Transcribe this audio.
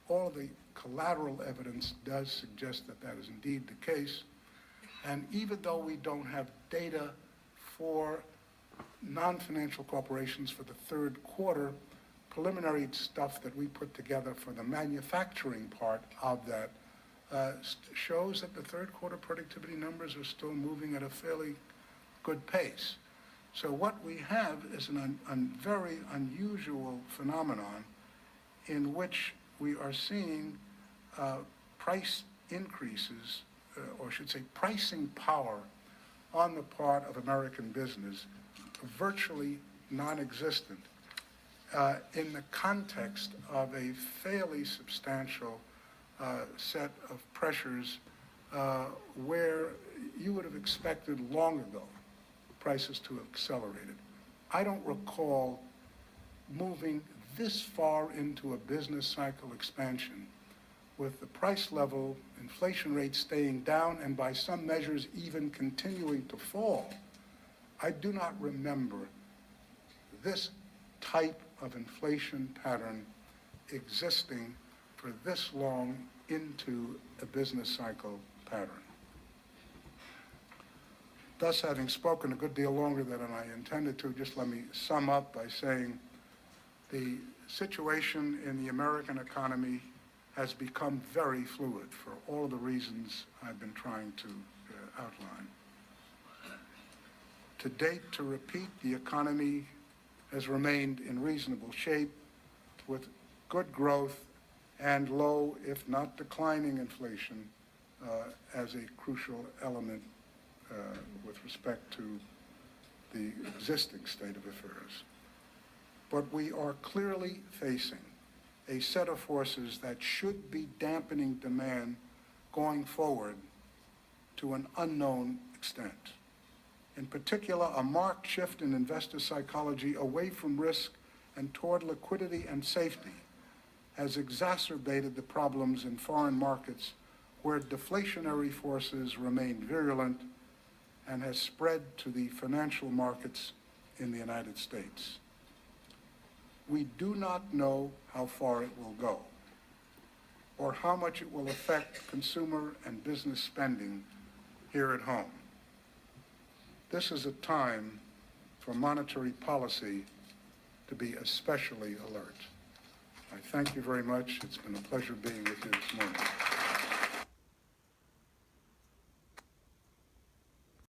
all of the collateral evidence does suggest that that is indeed the case. And even though we don't have data for non-financial corporations for the third quarter, preliminary stuff that we put together for the manufacturing part of that shows that the third quarter productivity numbers are still moving at a fairly good pace. So what we have is a very unusual phenomenon in which we are seeing price increases, or I should say pricing power on the part of American business virtually non-existent in the context of a fairly substantial set of pressures where you would have expected long ago prices to have accelerated. I don't recall moving this far into a business cycle expansion with the price level, inflation rate staying down, and by some measures even continuing to fall. I do not remember this type of inflation pattern existing for this long into a business cycle pattern. Thus, having spoken a good deal longer than I intended to, just let me sum up by saying the situation in the American economy has become very fluid for all of the reasons I've been trying to outline. To date, to repeat, the economy has remained in reasonable shape with good growth and low, if not declining, inflation as a crucial element with respect to the existing state of affairs. But we are clearly facing a set of forces that should be dampening demand going forward to an unknown extent. In particular, a marked shift in investor psychology away from risk and toward liquidity and safety has exacerbated the problems in foreign markets where deflationary forces remain virulent and has spread to the financial markets in the United States. We do not know how far it will go or how much it will affect consumer and business spending here at home. This is a time for monetary policy to be especially alert. I thank you very much. It's been a pleasure being with you this morning.